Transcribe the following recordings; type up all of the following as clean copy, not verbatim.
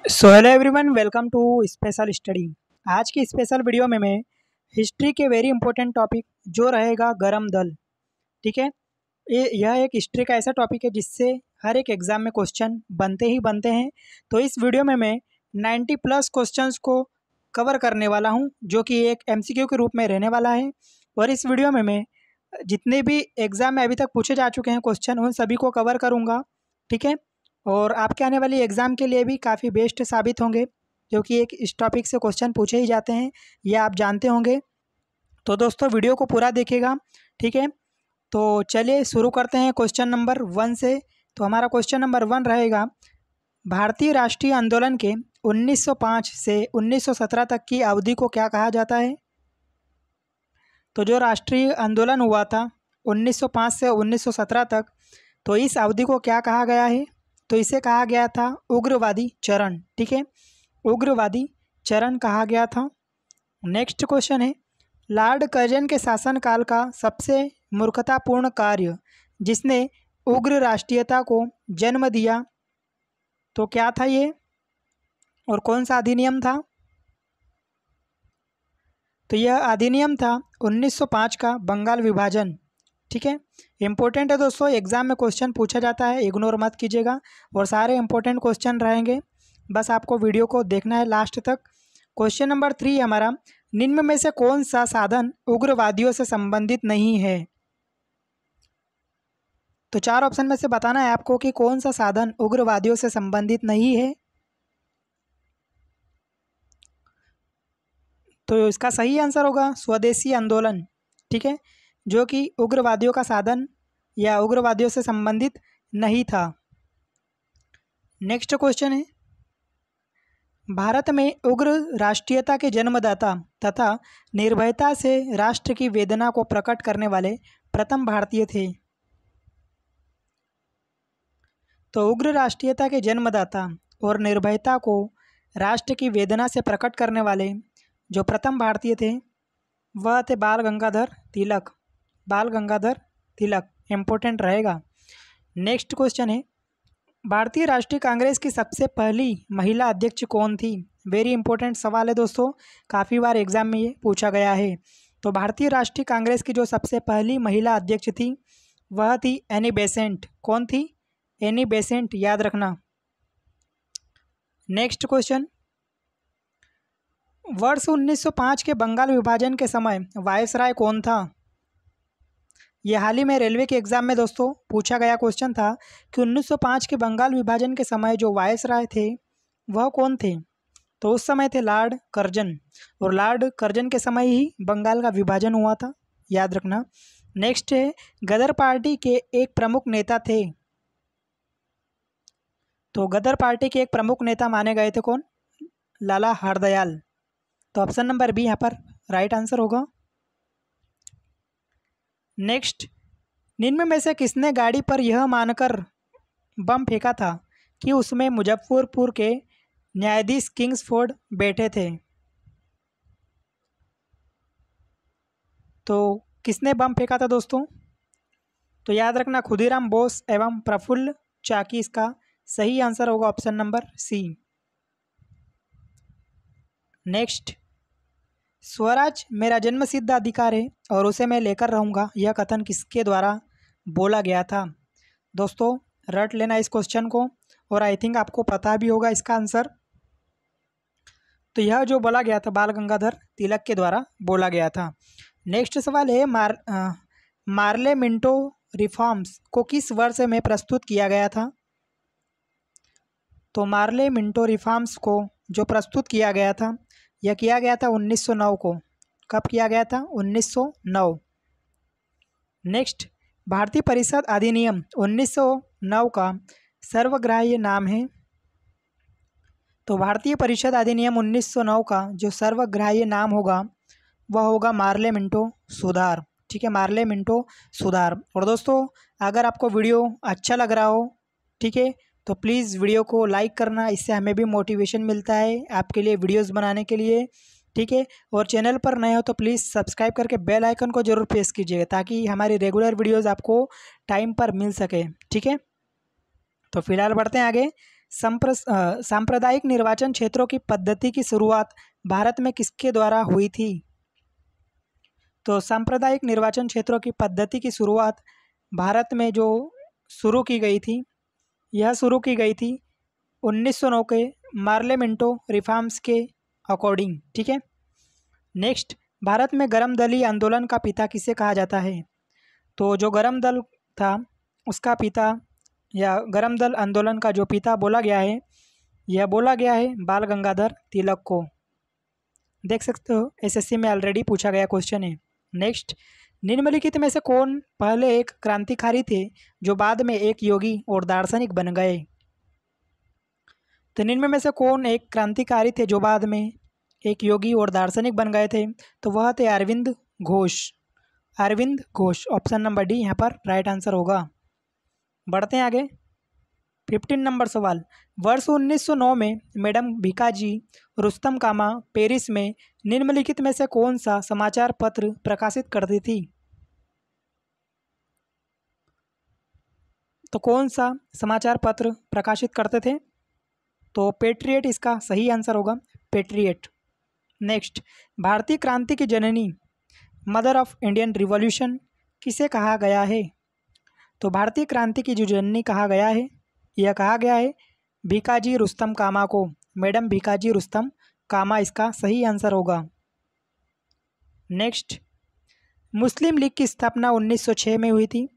So hello everyone, welcome to special study. आज की special video में मैं हिस्ट्री के वेरी इंपॉर्टेंट टॉपिक जो रहेगा गरम दल। ठीक है, यह एक हिस्ट्री का ऐसा टॉपिक है जिससे हर एक एग्ज़ाम में क्वेश्चन बनते ही बनते हैं। तो इस वीडियो में मैं 90 प्लस क्वेश्चंस को कवर करने वाला हूं, जो कि एक एमसीक्यू के रूप में रहने वाला है। और इस वीडियो में मैं जितने भी एग्ज़ाम में अभी तक पूछे जा चुके हैं क्वेश्चन, उन सभी को कवर करूँगा। ठीक है, और आपके आने वाली एग्ज़ाम के लिए भी काफ़ी बेस्ट साबित होंगे, क्योंकि एक इस टॉपिक से क्वेश्चन पूछे ही जाते हैं, ये आप जानते होंगे। तो दोस्तों वीडियो को पूरा देखिएगा। ठीक है, तो चलिए शुरू करते हैं क्वेश्चन नंबर 1 से। तो हमारा क्वेश्चन नंबर 1 रहेगा, भारतीय राष्ट्रीय आंदोलन के 1905 से 1917 तक की अवधि को क्या कहा जाता है? तो जो राष्ट्रीय आंदोलन हुआ था 1905 से 1917 तक, तो इस अवधि को क्या कहा गया है? तो इसे कहा गया था उग्रवादी चरण। ठीक है, उग्रवादी चरण कहा गया था। नेक्स्ट क्वेश्चन है, लॉर्ड कर्जन के शासनकाल का सबसे मूर्खतापूर्ण कार्य जिसने उग्र राष्ट्रीयता को जन्म दिया, तो क्या था ये और कौन सा अधिनियम था? तो यह अधिनियम था 1905 का बंगाल विभाजन। ठीक है, इंपॉर्टेंट है दोस्तों, एग्जाम में क्वेश्चन पूछा जाता है, इग्नोर मत कीजिएगा। और सारे इंपॉर्टेंट क्वेश्चन रहेंगे, बस आपको वीडियो को देखना है लास्ट तक। क्वेश्चन नंबर 3 हमारा, निम्न में से कौन सा साधन उग्रवादियों से संबंधित नहीं है? तो 4 ऑप्शन में से बताना है आपको कि कौन सा साधन उग्रवादियों से संबंधित नहीं है। तो इसका सही आंसर होगा स्वदेशी आंदोलन। ठीक है, जो कि उग्रवादियों का साधन या उग्रवादियों से संबंधित नहीं था। नेक्स्ट क्वेश्चन है, भारत में उग्र राष्ट्रीयता के जन्मदाता तथा निर्भयता से राष्ट्र की वेदना को प्रकट करने वाले प्रथम भारतीय थे। तो उग्र राष्ट्रीयता के जन्मदाता और निर्भयता को राष्ट्र की वेदना से प्रकट करने वाले जो प्रथम भारतीय थे वह थे बाल गंगाधर तिलक। बाल गंगाधर तिलक इम्पोर्टेंट रहेगा। नेक्स्ट क्वेश्चन है, भारतीय राष्ट्रीय कांग्रेस की सबसे पहली महिला अध्यक्ष कौन थी? वेरी इंपॉर्टेंट सवाल है दोस्तों, काफ़ी बार एग्जाम में ये पूछा गया है। तो भारतीय राष्ट्रीय कांग्रेस की जो सबसे पहली महिला अध्यक्ष थी वह थी एनी बेसेंट। कौन थी? एनी बेसेंट, याद रखना। नेक्स्ट क्वेश्चन, वर्ष 1905 के बंगाल विभाजन के समय वायसराय कौन था? ये हाल ही में रेलवे के एग्जाम में दोस्तों पूछा गया क्वेश्चन था कि 1905 के बंगाल विभाजन के समय जो वायसराय थे वह कौन थे? तो उस समय थे लॉर्ड कर्जन, और लॉर्ड कर्जन के समय ही बंगाल का विभाजन हुआ था, याद रखना। नेक्स्ट है, गदर पार्टी के एक प्रमुख नेता थे। तो गदर पार्टी के एक प्रमुख नेता माने गए थे कौन? लाला हरदयाल। तो ऑप्शन नंबर बी यहाँ पर राइट आंसर होगा। नेक्स्ट, निम्न में से किसने गाड़ी पर यह मानकर बम फेंका था कि उसमें मुजफ्फरपुर के न्यायाधीश किंग्सफोर्ड बैठे थे? तो किसने बम फेंका था दोस्तों? तो याद रखना खुदीराम बोस एवं प्रफुल्ल चाकी, इसका सही आंसर होगा option number C. Next, Swaraj मेरा जन्मसिद्ध अधिकार है और उसे मैं लेकर रहूँगा, यह कथन किसके द्वारा बोला गया था? दोस्तों रट लेना इस क्वेश्चन को, और आई थिंक आपको पता भी होगा इसका आंसर। तो यह जो बोला गया था बाल गंगाधर तिलक के द्वारा बोला गया था। नेक्स्ट सवाल है, मार्ले मिंटो रिफॉर्म्स को किस वर्ष में प्रस्तुत किया गया था? तो मार्ले मिंटो रिफॉर्म्स को जो प्रस्तुत किया गया था यह किया गया था 1909 को। कब किया गया था? 1909। नेक्स्ट, भारतीय परिषद अधिनियम 1909 का सर्वग्राह्य नाम है। तो भारतीय परिषद अधिनियम 1909 का जो सर्वग्राह्य नाम होगा वह होगा मार्ले मिंटो सुधार। ठीक है, मार्ले मिंटो सुधार। और दोस्तों अगर आपको वीडियो अच्छा लग रहा हो, ठीक है, तो प्लीज़ वीडियो को लाइक करना, इससे हमें भी मोटिवेशन मिलता है आपके लिए वीडियोस बनाने के लिए। ठीक है, और चैनल पर नए हो तो प्लीज़ सब्सक्राइब करके बेल आइकन को ज़रूर प्रेस कीजिएगा ताकि हमारी रेगुलर वीडियोज़ आपको टाइम पर मिल सके। ठीक है, तो फिलहाल बढ़ते हैं आगे। सांप्रदायिक निर्वाचन क्षेत्रों की पद्धति की शुरुआत भारत में किसके द्वारा हुई थी? तो सांप्रदायिक निर्वाचन क्षेत्रों की पद्धति की शुरुआत भारत में जो शुरू की गई थी, यह शुरू की गई थी 1909 के मार्लेमेंटो रिफॉर्म्स के अकॉर्डिंग। ठीक है। नेक्स्ट, भारत में गरम दली आंदोलन का पिता किसे कहा जाता है? तो जो गरम दल था उसका पिता या गरम दल आंदोलन का जो पिता बोला गया है, यह बोला गया है बाल गंगाधर तिलक को। देख सकते हो एसएससी में ऑलरेडी पूछा गया क्वेश्चन है। नेक्स्ट, निम्नलिखित में से कौन पहले एक क्रांतिकारी थे जो बाद में एक योगी और दार्शनिक बन गए? तो निम्न में से कौन एक क्रांतिकारी थे जो बाद में एक योगी और दार्शनिक बन गए थे? तो वह थे Arvind Ghosh. Arvind Ghosh, option number D यहाँ पर राइट आंसर होगा। बढ़ते हैं आगे। 15 नंबर सवाल, वर्ष 1909 में मैडम भीकाजी रुस्तम कामा पेरिस में निम्नलिखित में से कौन सा समाचार पत्र प्रकाशित करती थी? तो कौन सा समाचार पत्र प्रकाशित करते थे? तो पेट्रियट इसका सही आंसर होगा, पेट्रियट। नेक्स्ट, भारतीय क्रांति की जननी, मदर ऑफ इंडियन रिवॉल्यूशन किसे कहा गया है? तो भारतीय क्रांति की जो जननी कहा गया है, यह कहा गया है भीकाजी रुस्तम कामा को। मैडम भीकाजी रुस्तम कामा इसका सही आंसर होगा। नेक्स्ट, मुस्लिम लीग की स्थापना 1906 में हुई थी।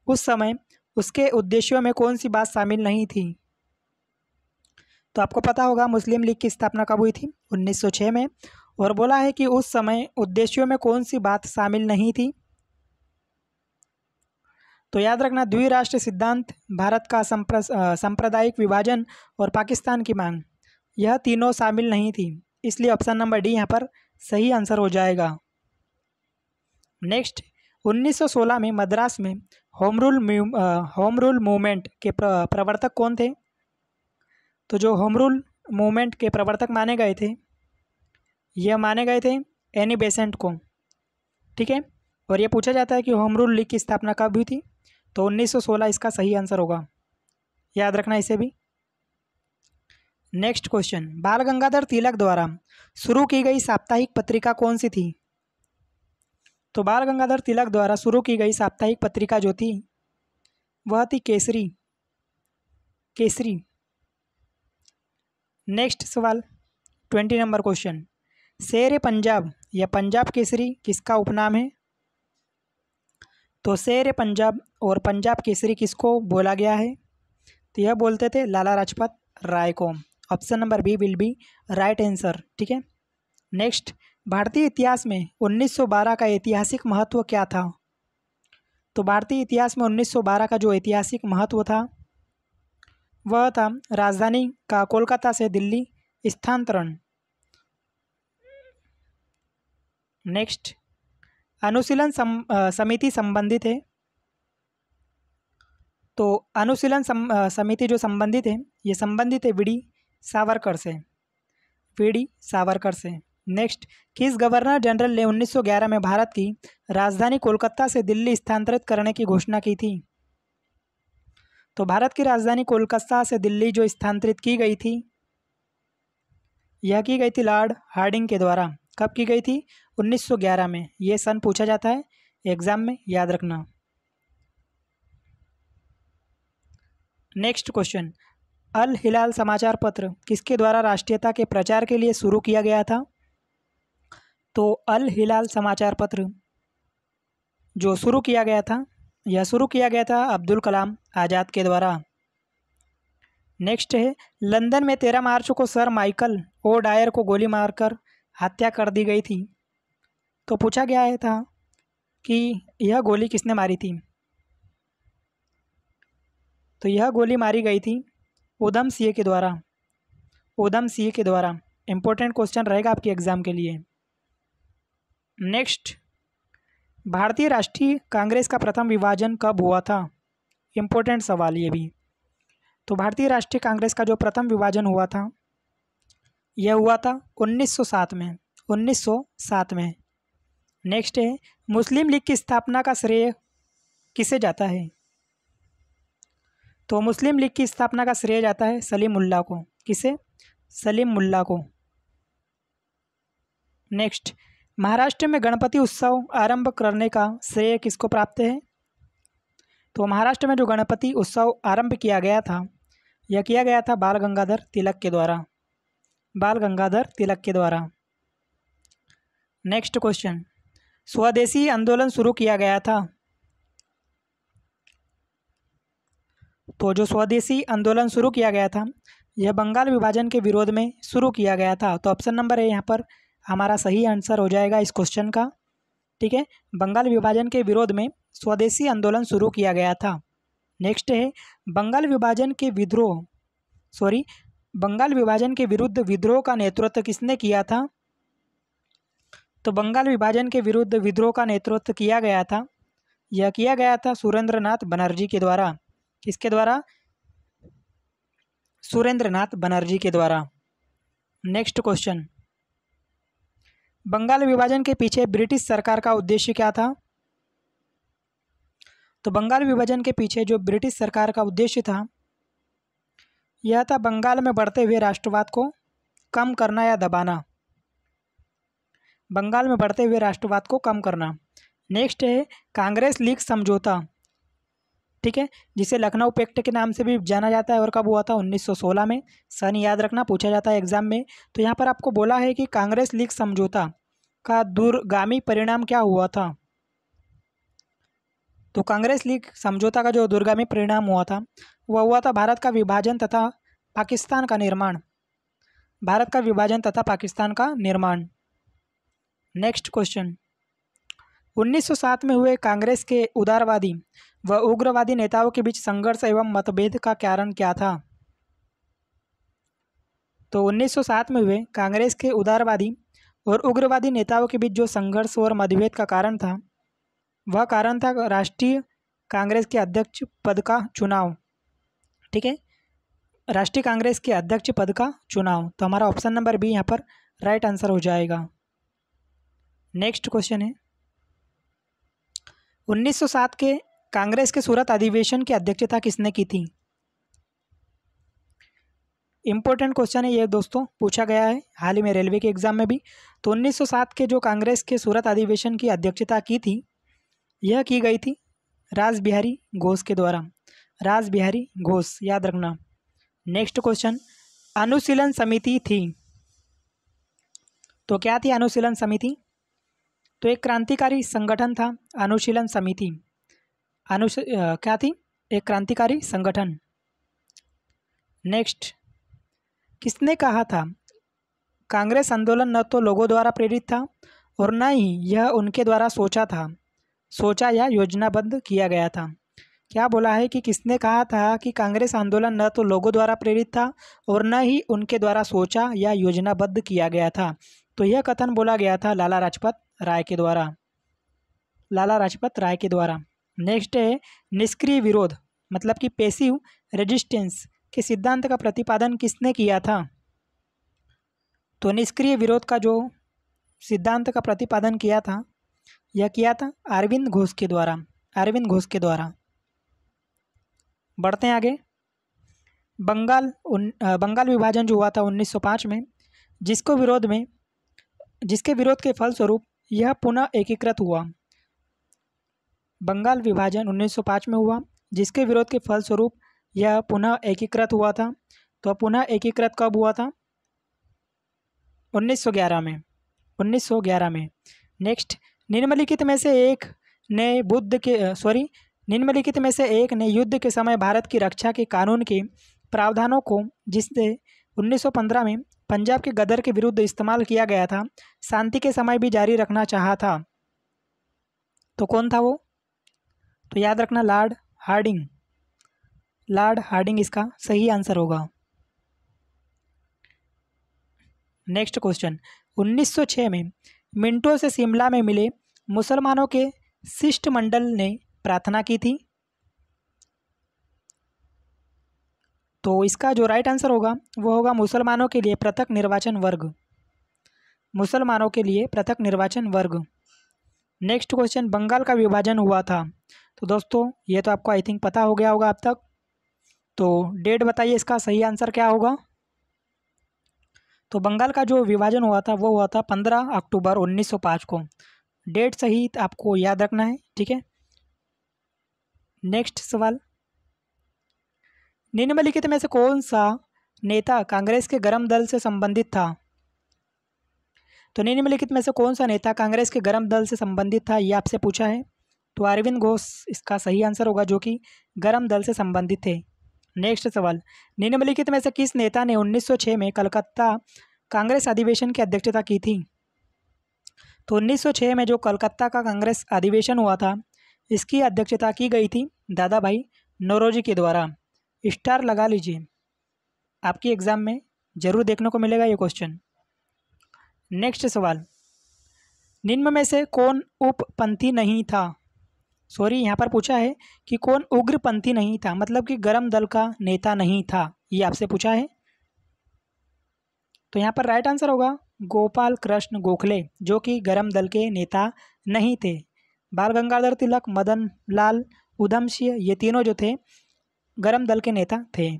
उस समय उसके उद्देश्यों में कौन सी बात शामिल नहीं थी? तो आपको पता होगा मुस्लिम लीग की स्थापना कब हुई थी? 1906 में। और बोला है कि उस समय उद्देश्यों में कौन सी बात शामिल नहीं थी? तो याद रखना, द्विराष्ट्र सिद्धांत, भारत का सांप्रदायिक विभाजन और पाकिस्तान की मांग, यह तीनों शामिल नहीं थी। इसलिए ऑप्शन नंबर डी यहाँ पर सही आंसर हो जाएगा। नेक्स्ट, 1916 में मद्रास में होम रूल मूवमेंट के प्रवर्तक कौन थे? तो जो होम रूल मूवमेंट के प्रवर्तक माने गए थे, यह माने गए थे एनी बेसेंट को। ठीक है। और ये पूछा जाता है कि होम रूल लीग की स्थापना कब हुई थी? तो 1916 इसका सही आंसर होगा, याद रखना इसे भी। नेक्स्ट क्वेश्चन, बाल गंगाधर तिलक द्वारा शुरू की गई साप्ताहिक पत्रिका कौन सी थी? तो बाल गंगाधर तिलक द्वारा शुरू की गई साप्ताहिक पत्रिका जो थी वह थी केसरी। केसरी। नेक्स्ट सवाल, 20 नंबर क्वेश्चन, शेर पंजाब या पंजाब केसरी किसका उपनाम है? तो शेर पंजाब और पंजाब केसरी किसको बोला गया है? तो यह बोलते थे लाला लाजपत राय को। Option number B will be right answer. ठीक है। नेक्स्ट, भारतीय इतिहास में 1912 का ऐतिहासिक महत्व क्या था? तो भारतीय इतिहास में 1912 का जो ऐतिहासिक महत्व था वह था राजधानी का कोलकाता से दिल्ली स्थानांतरण। नेक्स्ट, अनुशीलन समिति संबंधित है। तो अनुशीलन समिति जो संबंधित है, ये संबंधित है वीडी सावरकर से। वीडी सावरकर से। नेक्स्ट, किस गवर्नर जनरल ने 1911 में भारत की राजधानी कोलकाता से दिल्ली स्थानांतरित करने की घोषणा की थी? तो भारत की राजधानी कोलकाता से दिल्ली जो स्थानांतरित की गई थी, यह की गई थी लॉर्ड हार्डिंग के द्वारा। कब की गई थी? 1911 में। ये सन पूछा जाता है एग्जाम में, याद रखना। नेक्स्ट क्वेश्चन, अल हिलाल समाचार पत्र किसके द्वारा राष्ट्रीयता के प्रचार के लिए शुरू किया गया था? तो अल हिलाल समाचार पत्र जो शुरू किया गया था, यह शुरू किया गया था अब्दुल कलाम आज़ाद के द्वारा। नेक्स्ट है, लंदन में 13 मार्च को सर माइकल ओ डायर को गोली मारकर हत्या कर दी गई थी। तो पूछा गया था कि यह गोली किसने मारी थी? तो यह गोली मारी गई थी उधम सिंह के द्वारा। उधम सिंह के द्वारा। इंपॉर्टेंट क्वेश्चन रहेगा आपके एग्जाम के लिए। नेक्स्ट, भारतीय राष्ट्रीय कांग्रेस का प्रथम विभाजन कब हुआ था? इंपॉर्टेंट सवाल ये भी। तो भारतीय राष्ट्रीय कांग्रेस का जो प्रथम विभाजन हुआ था, यह हुआ था 1907 में। 1907 में। नेक्स्ट है, मुस्लिम लीग की स्थापना का श्रेय किसे जाता है? तो मुस्लिम लीग की स्थापना का श्रेय जाता है सलीम उल्लाह को। किसे? सलीम मुल्ला को। नेक्स्ट, महाराष्ट्र में गणपति उत्सव आरंभ करने का श्रेय किसको प्राप्त है? तो महाराष्ट्र में जो गणपति उत्सव आरंभ किया गया था, यह किया गया था बाल गंगाधर तिलक के द्वारा। बाल गंगाधर तिलक के द्वारा। नेक्स्ट क्वेश्चन, स्वदेशी आंदोलन शुरू किया गया था। तो जो स्वदेशी आंदोलन शुरू किया गया था, यह बंगाल विभाजन के विरोध में शुरू किया गया था। तो ऑप्शन नंबर ए यहाँ पर हमारा सही आंसर हो जाएगा इस क्वेश्चन का। ठीक है, बंगाल विभाजन के विरोध में स्वदेशी आंदोलन शुरू किया गया था। नेक्स्ट है, बंगाल विभाजन के विरुद्ध विद्रोह का नेतृत्व किसने किया था? तो बंगाल विभाजन के विरुद्ध विद्रोह का नेतृत्व किया गया था, यह किया गया था सुरेंद्रनाथ बनर्जी के द्वारा। किसके द्वारा? सुरेंद्रनाथ बनर्जी के द्वारा। नेक्स्ट क्वेश्चन, बंगाल विभाजन के पीछे ब्रिटिश सरकार का उद्देश्य क्या था? तो बंगाल विभाजन के पीछे जो ब्रिटिश सरकार का उद्देश्य था, यह था बंगाल में बढ़ते हुए राष्ट्रवाद को कम करना या दबाना। बंगाल में बढ़ते हुए राष्ट्रवाद को कम करना। नेक्स्ट है कांग्रेस लीग समझौता। ठीक है, जिसे लखनऊ पैक्ट के नाम से भी जाना जाता है, और कब हुआ था? 1916 में। सन याद रखना, पूछा जाता है एग्जाम में। तो यहाँ पर आपको बोला है कि कांग्रेस लीग समझौता का दूरगामी परिणाम क्या हुआ था? तो कांग्रेस लीग समझौता का जो दूरगामी परिणाम हुआ था, वह हुआ था भारत का विभाजन तथा पाकिस्तान का निर्माण। भारत का विभाजन तथा पाकिस्तान का निर्माण। नेक्स्ट क्वेश्चन, 1907 में हुए कांग्रेस के उदारवादी व उग्रवादी नेताओं के बीच संघर्ष एवं मतभेद का कारण क्या था? तो 1907 में हुए कांग्रेस के उदारवादी और उग्रवादी नेताओं के बीच जो संघर्ष और मतभेद का कारण था, वह कारण था राष्ट्रीय कांग्रेस के अध्यक्ष पद का चुनाव। ठीक है, राष्ट्रीय कांग्रेस के अध्यक्ष पद का चुनाव। तो हमारा ऑप्शन नंबर बी यहाँ पर राइट आंसर हो जाएगा। नेक्स्ट क्वेश्चन है, 1907 के कांग्रेस के सूरत अधिवेशन की अध्यक्षता किसने की थी? इंपॉर्टेंट क्वेश्चन है ये दोस्तों, पूछा गया है हाल ही में रेलवे के एग्जाम में भी। तो 1907 के जो कांग्रेस के सूरत अधिवेशन की अध्यक्षता की थी, यह की गई थी रास बिहारी घोष के द्वारा। रास बिहारी घोष, याद रखना। नेक्स्ट क्वेश्चन, अनुशीलन समिति थी, तो क्या थी अनुशीलन समिति? तो एक क्रांतिकारी संगठन था अनुशीलन समिति। क्या थी? एक क्रांतिकारी संगठन। नेक्स्ट, किसने कहा था कांग्रेस आंदोलन न तो लोगों द्वारा प्रेरित था और न ही यह उनके द्वारा सोचा या योजनाबद्ध किया गया था? क्या बोला है कि किसने कहा था कि कांग्रेस आंदोलन न तो लोगों द्वारा प्रेरित था और न ही उनके द्वारा सोचा या योजनाबद्ध किया गया था? तो यह कथन बोला गया था लाला लाजपत राय के द्वारा। लाला लाजपत राय के द्वारा। नेक्स्ट है निष्क्रिय विरोध, मतलब कि पैसिव रेजिस्टेंस के सिद्धांत का प्रतिपादन किसने किया था? तो निष्क्रिय विरोध का जो सिद्धांत का प्रतिपादन किया था, यह किया था अरविंद घोष के द्वारा। अरविंद घोष के द्वारा। बढ़ते हैं आगे। बंगाल विभाजन जो हुआ था 1905 में, जिसके विरोध के फलस्वरूप यह पुनः एकीकृत हुआ। बंगाल विभाजन 1905 में हुआ, जिसके विरोध के फलस्वरूप यह पुनः एकीकृत हुआ था। तो पुनः एकीकृत कब हुआ था? 1911 में। 1911 में। नेक्स्ट, निम्नलिखित में से एक ने युद्ध के समय भारत की रक्षा के कानून के प्रावधानों को, जिससे 1915 में पंजाब के गदर के विरुद्ध इस्तेमाल किया गया था, शांति के समय भी जारी रखना चाहा था। तो कौन था वो? तो याद रखना लॉर्ड हार्डिंग। लॉर्ड हार्डिंग इसका सही आंसर होगा। नेक्स्ट क्वेश्चन, 1906 में मिंटो से शिमला में मिले मुसलमानों के शिष्टमंडल ने प्रार्थना की थी। तो इसका जो राइट आंसर होगा वो होगा मुसलमानों के लिए पृथक निर्वाचन वर्ग। मुसलमानों के लिए पृथक निर्वाचन वर्ग। नेक्स्ट क्वेश्चन, बंगाल का विभाजन हुआ था। तो दोस्तों ये तो आपको आई थिंक पता हो गया होगा अब तक। तो डेट बताइए इसका सही आंसर क्या होगा। तो बंगाल का जो विभाजन हुआ था वो हुआ था 15 अक्टूबर 1905 को। डेट सही आपको याद रखना है, ठीक है। नेक्स्ट सवाल, निम्नलिखित में से कौन सा नेता कांग्रेस के गरम दल से संबंधित था। तो निम्नलिखित में से कौन सा नेता कांग्रेस के गरम दल से संबंधित था, ये आपसे पूछा है। तो अरविंद घोष इसका सही आंसर होगा, जो कि गरम दल से संबंधित थे। नेक्स्ट सवाल, निम्नलिखित में से किस नेता ने 1906 में कलकत्ता कांग्रेस अधिवेशन की अध्यक्षता की थी। तो 1906 में जो कलकत्ता का कांग्रेस अधिवेशन हुआ था, इसकी अध्यक्षता की गई थी दादा भाई नौरोजी के द्वारा। स्टार लगा लीजिए, आपकी एग्जाम में जरूर देखने को मिलेगा ये क्वेश्चन। नेक्स्ट सवाल, निम्न में से कौन उपपंथी नहीं था। सॉरी, यहाँ पर पूछा है कि कौन उग्रपंथी नहीं था, मतलब कि गरम दल का नेता नहीं था, ये आपसे पूछा है। तो यहाँ पर राइट आंसर होगा गोपाल कृष्ण गोखले, जो कि गरम दल के नेता नहीं थे। बाल गंगाधर तिलक, मदन लाल, उधम सिंह, ये तीनों जो थे गरम दल के नेता थे।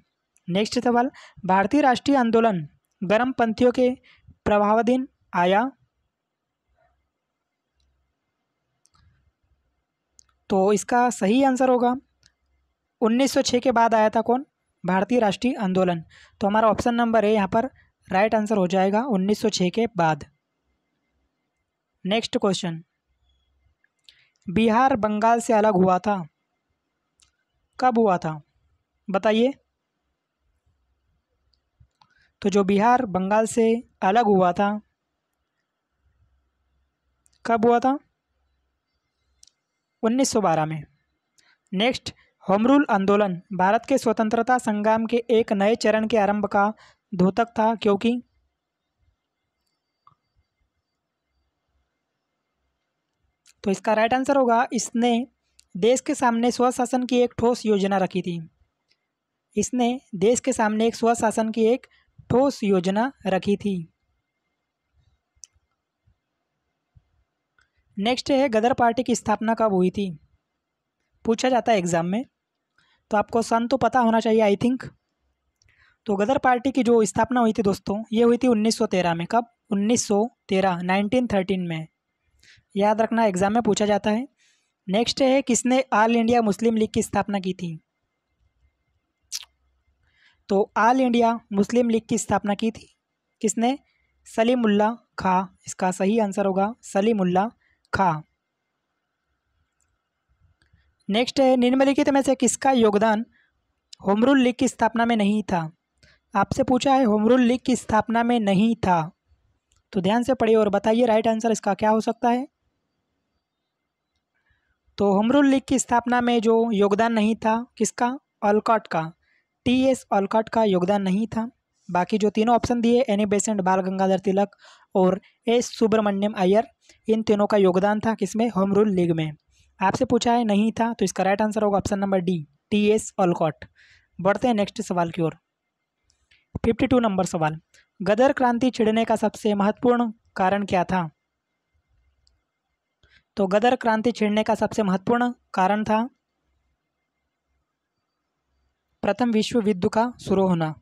नेक्स्ट सवाल, भारतीय राष्ट्रीय आंदोलन गरम पंथियों के प्रभावाधीन आया। तो इसका सही आंसर होगा 1906 के बाद आया था कौन, भारतीय राष्ट्रीय आंदोलन। तो हमारा ऑप्शन नंबर है यहाँ पर राइट आंसर हो जाएगा 1906 के बाद। नेक्स्ट क्वेश्चन, बिहार बंगाल से अलग हुआ था, कब हुआ था बताइए। तो जो बिहार बंगाल से अलग हुआ था, कब हुआ था, 1912 में। नेक्स्ट, होम रूल आंदोलन भारत के स्वतंत्रता संग्राम के एक नए चरण के आरंभ का द्योतक था, क्योंकि। तो इसका राइट आंसर होगा, इसने देश के सामने स्वशासन की एक ठोस योजना रखी थी। इसने देश के सामने एक स्वशासन की एक ठोस योजना रखी थी। नेक्स्ट है, गदर पार्टी की स्थापना कब हुई थी, पूछा जाता है एग्जाम में। तो आपको सन तो पता होना चाहिए आई थिंक। तो गदर पार्टी की जो स्थापना हुई थी दोस्तों, ये हुई थी 1913 में। कब, 1913, 1913 में। याद रखना, एग्जाम में पूछा जाता है। नेक्स्ट है, किसने ऑल इंडिया मुस्लिम लीग की स्थापना की थी। तो ऑल इंडिया मुस्लिम लीग की स्थापना की थी किसने, सलीमुल्लाह खां। इसका सही आंसर होगा सलीमुल्लाह खां। नेक्स्ट है, निम्नलिखित में से किसका योगदान होम रूल लीग की स्थापना में नहीं था। आपसे पूछा है होम रूल लीग की स्थापना में नहीं था, तो ध्यान से पढ़िए और बताइए राइट आंसर इसका क्या हो सकता है। तो होम रूल लीग की स्थापना में जो योगदान नहीं था किसका, ऑलकॉट का, टी.एस. ऑलकॉट का योगदान नहीं था। बाकी जो तीनों ऑप्शन दिए, एनी बेसेंट, बाल गंगाधर तिलक और एस सुब्रमण्यम अय्यर, इन तीनों का योगदान था किसमें, होम रूल लीग में। आपसे पूछा है नहीं था, तो इसका राइट आंसर होगा option number D, T.S.. Olcott. बढ़ते हैं नेक्स्ट सवाल की ओर। 52 नंबर सवाल, गदर क्रांति छिड़ने का सबसे महत्वपूर्ण कारण क्या था। तो गदर क्रांति छिड़ने का सबसे महत्वपूर्ण कारण था प्रथम विश्व युद्ध का शुरू होना।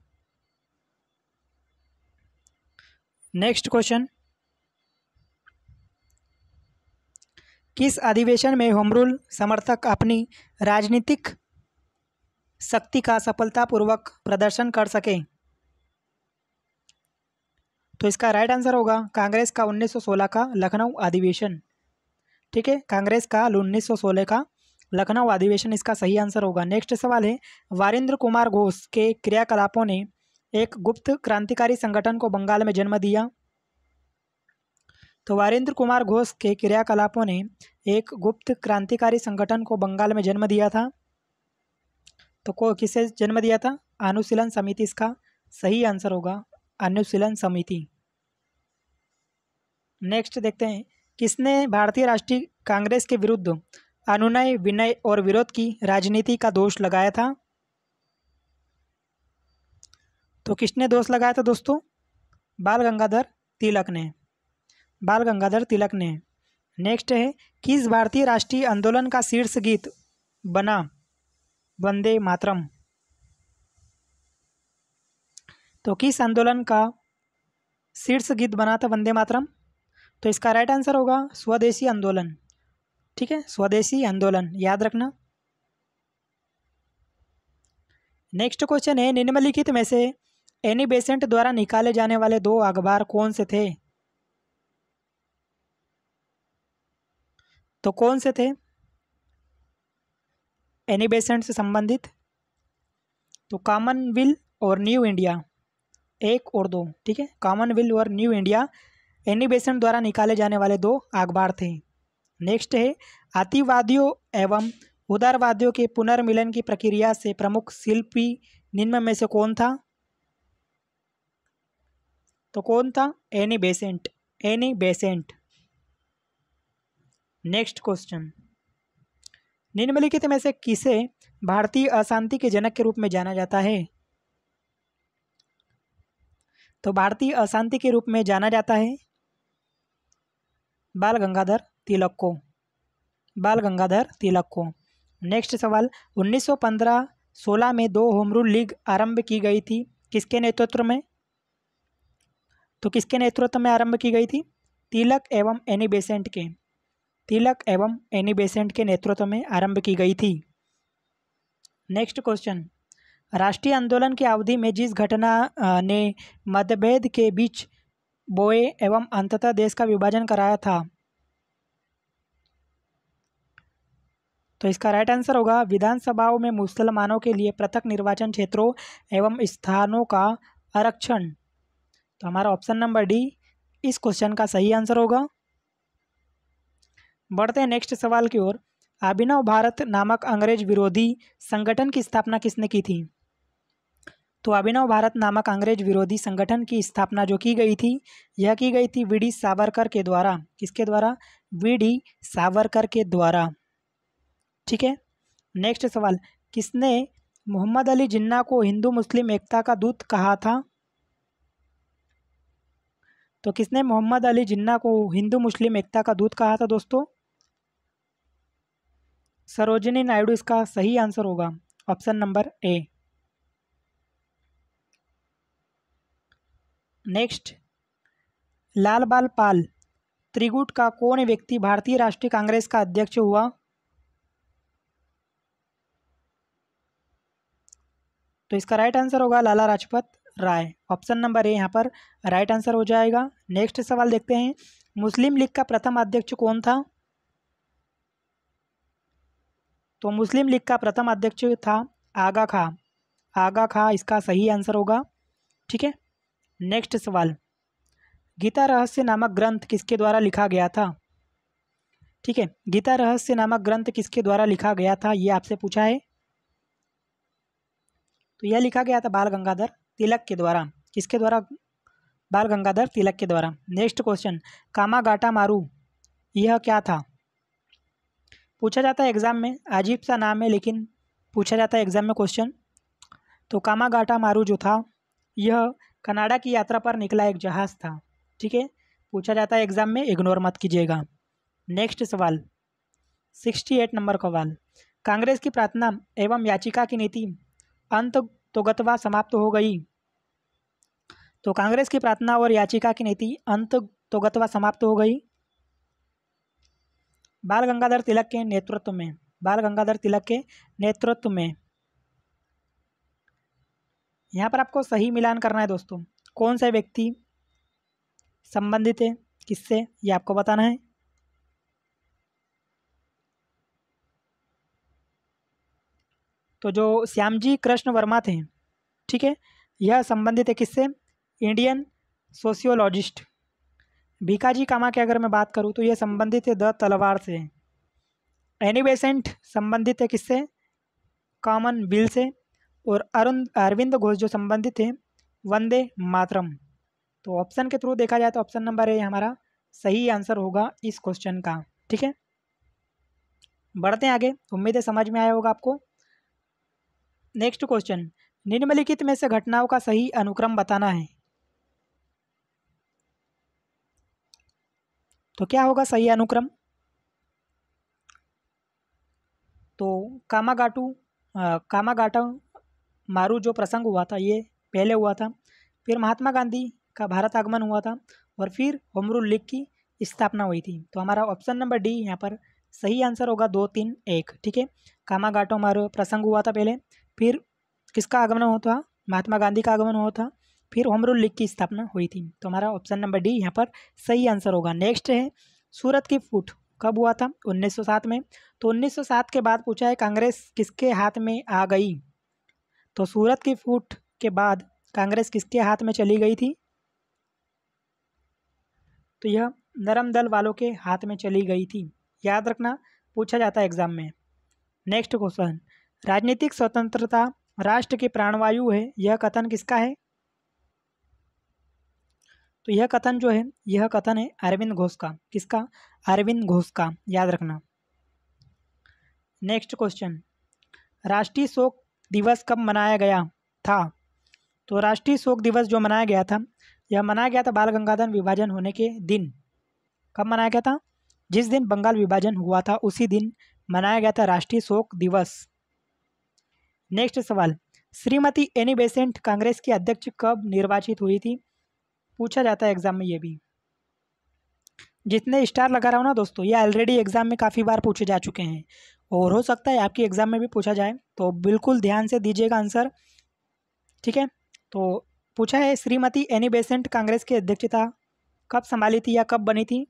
नेक्स्ट क्वेश्चन, किस अधिवेशन में होम रूल समर्थक अपनी राजनीतिक शक्ति का सफलतापूर्वक प्रदर्शन कर सके। तो इसका राइट आंसर होगा कांग्रेस का 1916 का लखनऊ अधिवेशन। ठीक है, कांग्रेस का 1916 का लखनऊ अधिवेशन इसका सही आंसर होगा। नेक्स्ट सवाल है, वारिंद्र कुमार घोष के क्रियाकलापों ने एक गुप्त क्रांतिकारी संगठन को बंगाल में जन्म दिया। तो वारिंद्र कुमार घोष के क्रियाकलापों ने एक गुप्त क्रांतिकारी संगठन को बंगाल में जन्म दिया था। तो किसे जन्म दिया था, अनुशीलन समिति इसका सही आंसर होगा, अनुशीलन समिति। नेक्स्ट देखते हैं, किसने भारतीय राष्ट्रीय कांग्रेस के विरुद्ध अनुनय, विनय और विरोध की राजनीति का दोष लगाया था। तो किसने दोष लगाया था दोस्तों, बाल गंगाधर तिलक ने, बाल गंगाधर तिलक ने। नेक्स्ट है, किस भारतीय राष्ट्रीय आंदोलन का शीर्ष गीत बना वंदे मातरम। तो किस आंदोलन का शीर्ष गीत बना था वंदे मातरम? तो इसका राइट आंसर होगा स्वदेशी आंदोलन। ठीक है, स्वदेशी आंदोलन याद रखना। नेक्स्ट क्वेश्चन है, निम्नलिखित में से एनी बेसेंट द्वारा निकाले जाने वाले दो अखबार कौन से थे? तो कौन से थे एनी बेसेंट से संबंधित? तो कॉमनवेल्थ और न्यू इंडिया, एक और दो। ठीक है, कॉमनवेल्थ और न्यू इंडिया एनी बेसेंट द्वारा निकाले जाने वाले दो अखबार थे। नेक्स्ट है, अतिवादियों एवं उदारवादियों के पुनर्मिलन की प्रक्रिया से प्रमुख शिल्पी निम्न में से कौन था? तो कौन था? Annie Besant, Annie Besant. Next question, निम्नलिखित में से किसे भारतीय अशांति के जनक के रूप में जाना जाता है? तो भारतीय अशांति के रूप में जाना जाता है बाल गंगाधर तिलक को, बाल गंगाधर तिलक को। नेक्स्ट सवाल, 1915-16 में दो होम रूल लीग आरंभ की गई थी, किसके नेतृत्व में? तो किसके नेतृत्व में आरंभ की गई थी? तिलक एवं एनी बेसेंट के, तिलक एवं एनी बेसेंट के नेतृत्व में आरंभ की गई थी। नेक्स्ट क्वेश्चन, राष्ट्रीय आंदोलन की अवधि में जिस घटना ने मतभेद के बीच बोए एवं अंततः देश का विभाजन कराया था, तो इसका राइट आंसर होगा विधानसभाओं में मुसलमानों के लिए पृथक निर्वाचन क्षेत्रों एवं स्थानों का आरक्षण। तो हमारा ऑप्शन नंबर डी इस क्वेश्चन का सही आंसर होगा। बढ़ते हैं नेक्स्ट सवाल की ओर। अभिनव भारत नामक अंग्रेज विरोधी संगठन की स्थापना किसने की थी? तो अभिनव भारत नामक अंग्रेज विरोधी संगठन की स्थापना जो की गई थी, यह की गई थी वीडी सावरकर के द्वारा। किसके द्वारा? वीडी सावरकर के द्वारा। ठीक है, नेक्स्ट सवाल, किसने मोहम्मद अली जिन्ना को हिंदू मुस्लिम एकता का दूत कहा था? तो किसने मोहम्मद अली जिन्ना को हिंदू मुस्लिम एकता का दूत कहा था दोस्तों? सरोजिनी नायडू इसका सही आंसर होगा, ऑप्शन नंबर ए। नेक्स्ट, लाल बाल पाल त्रिगुट का कौन व्यक्ति भारतीय राष्ट्रीय कांग्रेस का अध्यक्ष हुआ? तो इसका राइट आंसर होगा लाला लाजपत राय, ऑप्शन नंबर ए यहाँ पर राइट आंसर हो जाएगा। नेक्स्ट सवाल देखते हैं, मुस्लिम लीग का प्रथम अध्यक्ष कौन था? तो मुस्लिम लीग का प्रथम अध्यक्ष था आगा खां, आगा खां इसका सही आंसर होगा। ठीक है, नेक्स्ट सवाल, गीता रहस्य नामक ग्रंथ किसके द्वारा लिखा गया था? ठीक है, गीता रहस्य नामक ग्रंथ किसके द्वारा लिखा गया था, ये आपसे पूछा है। तो यह लिखा गया था बाल गंगाधर तिलक के द्वारा। किसके द्वारा? बाल गंगाधर तिलक के द्वारा। नेक्स्ट क्वेश्चन, कामागाटा मारू यह क्या था? पूछा जाता है एग्जाम में, अजीब सा नाम है लेकिन पूछा जाता है एग्जाम में क्वेश्चन। तो कामागाटा मारू जो था, यह कनाडा की यात्रा पर निकला एक जहाज़ था। ठीक है, पूछा जाता है एग्जाम में, इग्नोर मत कीजिएगा। नेक्स्ट सवाल, 68 नंबर सवाल, कांग्रेस की प्रार्थना एवं याचिका की नीति अंत तो गतवा समाप्त हो गई। तो कांग्रेस की प्रार्थना और याचिका की नीति अंत तो गतवा समाप्त हो गई बाल गंगाधर तिलक के नेतृत्व में, बाल गंगाधर तिलक के नेतृत्व में। यहाँ पर आपको सही मिलान करना है दोस्तों, कौन सा व्यक्ति संबंधित है किससे, ये आपको बताना है। तो जो श्यामजी कृष्ण वर्मा थे, ठीक है, यह संबंधित है किससे? इंडियन सोशियोलॉजिस्ट भीकाजी कामा की अगर मैं बात करूँ तो यह संबंधित है द तलवार से। एनी बेसेंट संबंधित है किससे? कॉमनवेल्थ से। और अरविंद घोष जो संबंधित है वंदे मातरम। तो ऑप्शन के थ्रू देखा जाए तो ऑप्शन नंबर ए हमारा सही आंसर होगा इस क्वेश्चन का। ठीक है, बढ़ते हैं आगे, उम्मीद है समझ में आया होगा आपको। नेक्स्ट क्वेश्चन, निम्नलिखित में से घटनाओं का सही अनुक्रम बताना है। तो क्या होगा सही अनुक्रम? तो कामागाटा मारू जो प्रसंग हुआ था ये पहले हुआ था। फिर महात्मा गांधी का भारत आगमन हुआ था और फिर होम रूल लीग की स्थापना हुई थी। तो हमारा ऑप्शन नंबर डी यहाँ पर सही आंसर होगा 2, 3, 1। ठीक है, कामागाटो मारो प्रसंग हुआ था पहले, फिर किसका आगमन हुआ था, महात्मा गांधी का आगमन हुआ था, फिर होम रूल लीग की स्थापना हुई थी। तो हमारा ऑप्शन नंबर डी यहाँ पर सही आंसर होगा। नेक्स्ट है सूरत की फूट कब हुआ था, 1907 में। तो 1907 के बाद पूछा है कांग्रेस किसके हाथ में आ गई। तो सूरत की फूट के बाद कांग्रेस किसके हाथ में चली गई थी, तो यह नरम दल वालों के हाथ में चली गई थी। याद रखना, पूछा जाता है एग्जाम में। नेक्स्ट क्वेश्चन, राजनीतिक स्वतंत्रता राष्ट्र की प्राणवायु है, यह कथन किसका है। तो यह कथन जो है, यह कथन है अरविंद घोष का। किसका, अरविंद घोष का, याद रखना। नेक्स्ट क्वेश्चन, राष्ट्रीय शोक दिवस कब मनाया गया था। तो राष्ट्रीय शोक दिवस जो मनाया गया था, यह मनाया गया था बाल गंगाधर विभाजन होने के दिन। कब मनाया गया था, जिस दिन बंगाल विभाजन हुआ था उसी दिन मनाया गया था राष्ट्रीय शोक दिवस। नेक्स्ट सवाल, श्रीमती एनी बेसेंट कांग्रेस की अध्यक्ष कब निर्वाचित हुई थी, पूछा जाता है एग्जाम में ये भी। जितने स्टार लगा रहा हूँ ना दोस्तों, ये ऑलरेडी एग्जाम में काफ़ी बार पूछे जा चुके हैं और हो सकता है आपकी एग्जाम में भी पूछा जाए, तो बिल्कुल ध्यान से दीजिएगा आंसर। ठीक है, तो पूछा है श्रीमती एनी बेसेंट कांग्रेस की अध्यक्षता कब संभाली थी या कब बनी थी।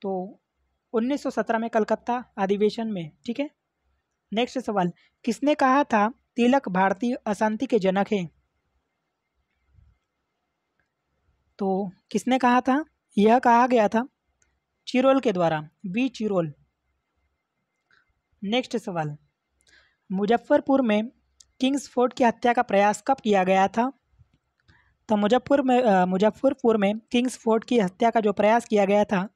तो 1917 में कलकत्ता अधिवेशन में। ठीक है, नेक्स्ट सवाल, किसने कहा था तिलक भारतीय अशांति के जनक हैं। तो किसने कहा था, यह कहा गया था चिरोल के द्वारा, बी चिरोल। नेक्स्ट सवाल, मुजफ्फरपुर में किंग्स फोर्ट की हत्या का प्रयास कब किया गया था। तो मुजफ्फरपुर में किंग्स फोर्ट की हत्या का जो प्रयास किया गया था,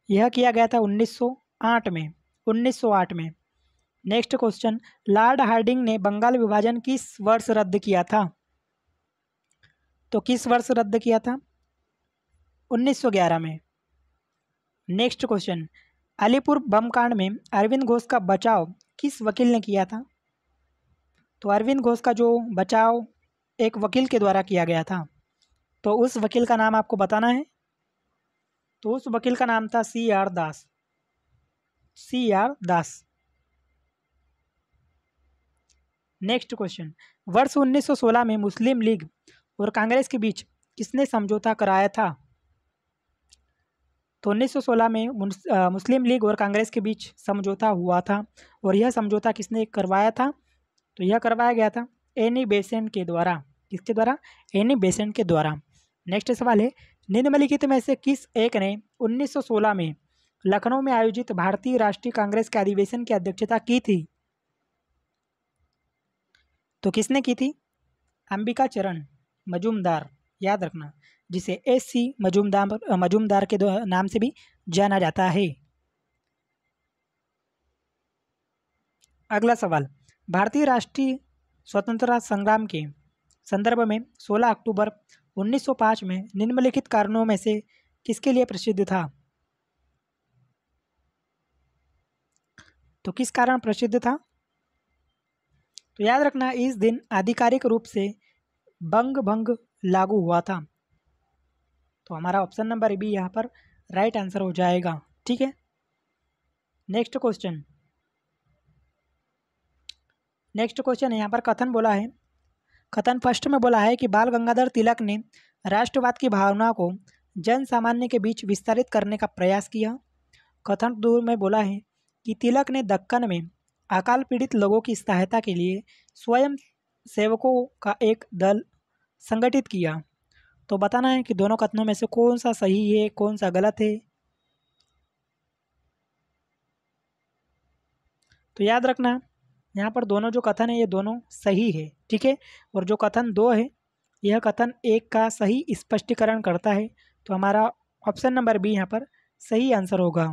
यह किया गया था 1908 में, 1908 में। नेक्स्ट क्वेश्चन, लॉर्ड हार्डिंग ने बंगाल विभाजन किस वर्ष रद्द किया था। तो किस वर्ष रद्द किया था, 1911 में। नेक्स्ट क्वेश्चन, अलीपुर बम कांड में अरविंद घोष का बचाव किस वकील ने किया था। तो अरविंद घोष का जो बचाव एक वकील के द्वारा किया गया था, तो उस वकील का नाम आपको बताना है। तो उस वकील का नाम था CR दास, CR दास। नेक्स्ट क्वेश्चन, वर्ष 1916 में मुस्लिम लीग और कांग्रेस के बीच किसने समझौता कराया था। तो 1916 में मुस्लिम लीग और कांग्रेस के बीच समझौता हुआ था और यह समझौता किसने करवाया था। तो यह करवाया गया था एनी बेसेंट के द्वारा। किसके द्वारा, एनी बेसेंट के द्वारा। नेक्स्ट सवाल है, निम्नलिखित में से किस एक ने 1916 में लखनऊ में आयोजित भारतीय राष्ट्रीय कांग्रेस के अधिवेशन की अध्यक्षता की थी। तो किसने की थी, अंबिका चरण मजूमदार, याद रखना, जिसे SC मजूमदार के नाम से भी जाना जाता है। अगला सवाल, भारतीय राष्ट्रीय स्वतंत्रता संग्राम के संदर्भ में 16 अक्टूबर 1905 में निम्नलिखित कारणों में से किसके लिए प्रसिद्ध था। तो किस कारण प्रसिद्ध था, तो याद रखना, इस दिन आधिकारिक रूप से बंग भंग लागू हुआ था। तो हमारा ऑप्शन नंबर बी यहाँ पर राइट आंसर हो जाएगा। ठीक है, नेक्स्ट क्वेश्चन यहाँ पर कथन बोला है, कथन फर्स्ट में बोला है कि बाल गंगाधर तिलक ने राष्ट्रवाद की भावना को जन सामान्य के बीच विस्तारित करने का प्रयास किया। कथन 2 में बोला है कि तिलक ने दक्कन में अकाल पीड़ित लोगों की सहायता के लिए स्वयं सेवकों का एक दल संगठित किया। तो बताना है कि दोनों कथनों में से कौन सा सही है, कौन सा गलत है। तो याद रखना, यहाँ पर दोनों जो कथन है ये दोनों सही है। ठीक है, और जो कथन 2 है, यह कथन 1 का सही स्पष्टीकरण करता है। तो हमारा ऑप्शन नंबर बी यहाँ पर सही आंसर होगा।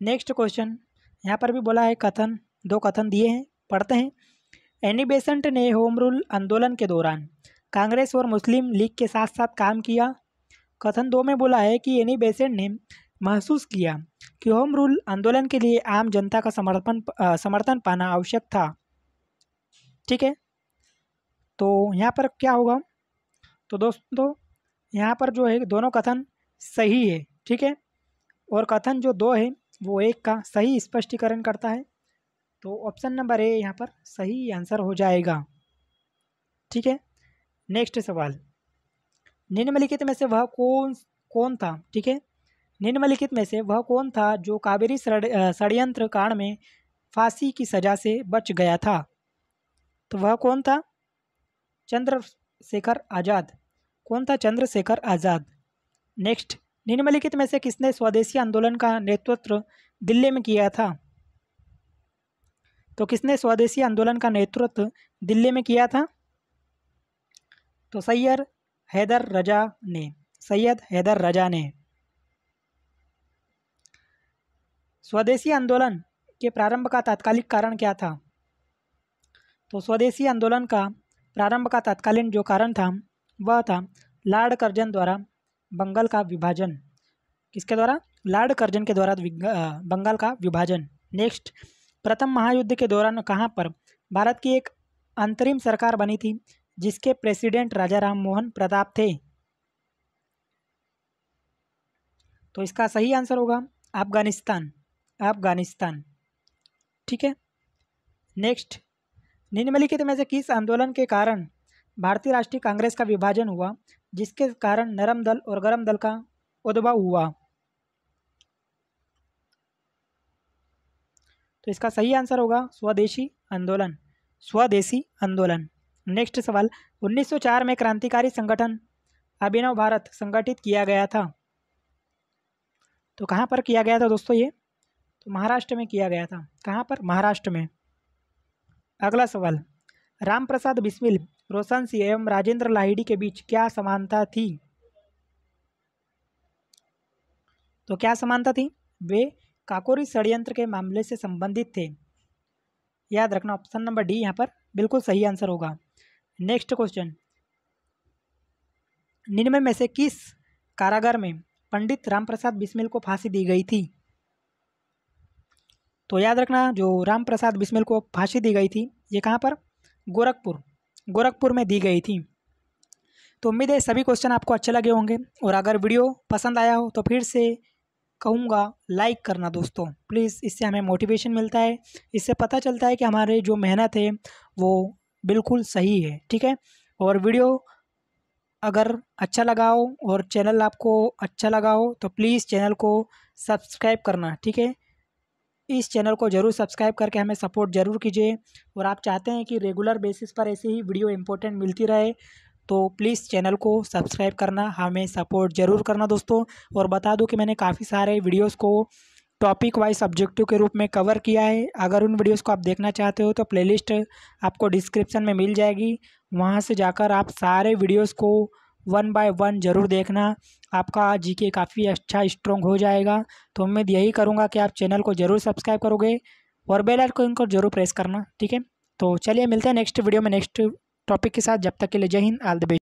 नेक्स्ट क्वेश्चन, यहाँ पर भी बोला है कथन, 2 कथन दिए हैं, पढ़ते हैं। एनी बेसेंट ने होम रूल आंदोलन के दौरान कांग्रेस और मुस्लिम लीग के साथ साथ काम किया। कथन 2 में बोला है कि एनी बेसेंट ने महसूस किया कि होम रूल आंदोलन के लिए आम जनता का समर्थन पाना आवश्यक था। ठीक है, तो यहाँ पर क्या होगा, तो दोस्तों यहाँ पर जो है दोनों कथन सही है, ठीक है, और कथन जो दो है वो एक का सही स्पष्टीकरण करता है। तो ऑप्शन नंबर ए यहाँ पर सही आंसर हो जाएगा, ठीक है। नेक्स्ट सवाल, निम्नलिखित में से वह कौन कौन था, ठीक है, निम्नलिखित में से वह कौन था जो कावेरी षड्यंत्र कांड में फांसी की सजा से बच गया था। तो वह कौन था, चंद्रशेखर आज़ाद। कौन था, चंद्रशेखर आज़ाद। नेक्स्ट, निम्नलिखित में से किसने स्वदेशी आंदोलन का नेतृत्व दिल्ली में किया था। तो किसने स्वदेशी आंदोलन का नेतृत्व दिल्ली में किया था, तो सैयद हैदर रजा ने, सैयद हैदर रजा ने। स्वदेशी आंदोलन के प्रारंभ का तात्कालिक कारण क्या था। तो स्वदेशी आंदोलन का प्रारंभ का तात्कालीन जो कारण था वह था लॉर्ड कर्जन द्वारा बंगाल का विभाजन। किसके द्वारा, लॉर्ड कर्जन के द्वारा बंगाल का विभाजन। नेक्स्ट, प्रथम महायुद्ध के दौरान कहाँ पर भारत की एक अंतरिम सरकार बनी थी जिसके प्रेसिडेंट राजा राम मोहन प्रताप थे। तो इसका सही आंसर होगा अफगानिस्तान, अफगानिस्तान, ठीक है। नेक्स्ट, निम्नलिखित में से किस आंदोलन के कारण भारतीय राष्ट्रीय कांग्रेस का विभाजन हुआ जिसके कारण नरम दल और गरम दल का उद्भव हुआ। तो इसका सही आंसर होगा स्वदेशी आंदोलन, स्वदेशी आंदोलन। नेक्स्ट सवाल, 1904 में क्रांतिकारी संगठन अभिनव भारत संगठित किया गया था। तो कहाँ पर किया गया था दोस्तों ये, तो महाराष्ट्र में किया गया था। कहाँ पर, महाराष्ट्र में। अगला सवाल, राम प्रसाद बिस्मिल, रोशन सिंह एवं राजेंद्र लाहिड़ी के बीच क्या समानता थी। तो क्या समानता थी, वे काकोरी षड्यंत्र के मामले से संबंधित थे। याद रखना ऑप्शन नंबर डी यहाँ पर बिल्कुल सही आंसर होगा। नेक्स्ट क्वेश्चन, निम्न में से किस कारागार में पंडित रामप्रसाद बिस्मिल को फांसी दी गई थी। तो याद रखना जो रामप्रसाद बिस्मिल को फांसी दी गई थी ये कहाँ पर, गोरखपुर, गोरखपुर में दी गई थी। तो उम्मीद है सभी क्वेश्चन आपको अच्छे लगे होंगे, और अगर वीडियो पसंद आया हो तो फिर से कहूँगा लाइक करना दोस्तों प्लीज़। इससे हमें मोटिवेशन मिलता है, इससे पता चलता है कि हमारे जो मेहनत है वो बिल्कुल सही है, ठीक है। और वीडियो अगर अच्छा लगा हो और चैनल आपको अच्छा लगा हो तो प्लीज़ चैनल को सब्सक्राइब करना, ठीक है। इस चैनल को ज़रूर सब्सक्राइब करके हमें सपोर्ट ज़रूर कीजिए, और आप चाहते हैं कि रेगुलर बेसिस पर ऐसे ही वीडियो इंपॉर्टेंट मिलती रहे तो प्लीज़ चैनल को सब्सक्राइब करना, हमें सपोर्ट ज़रूर करना दोस्तों। और बता दूं कि मैंने काफ़ी सारे वीडियोस को टॉपिक वाइज सब्जेक्टिव के रूप में कवर किया है। अगर उन वीडियोस को आप देखना चाहते हो तो प्लेलिस्ट आपको डिस्क्रिप्शन में मिल जाएगी, वहां से जाकर आप सारे वीडियोस को 1 बाय 1 ज़रूर देखना, आपका जीके काफ़ी अच्छा स्ट्रॉन्ग हो जाएगा। तो उम्मीद यही करूँगा कि आप चैनल को ज़रूर सब्सक्राइब करोगे और बेल आइकन को ज़रूर प्रेस करना, ठीक है। तो चलिए मिलते हैं नेक्स्ट वीडियो में नेक्स्ट टॉपिक के साथ, जब तक के लिए जय हिंद, ऑल द बेस्ट।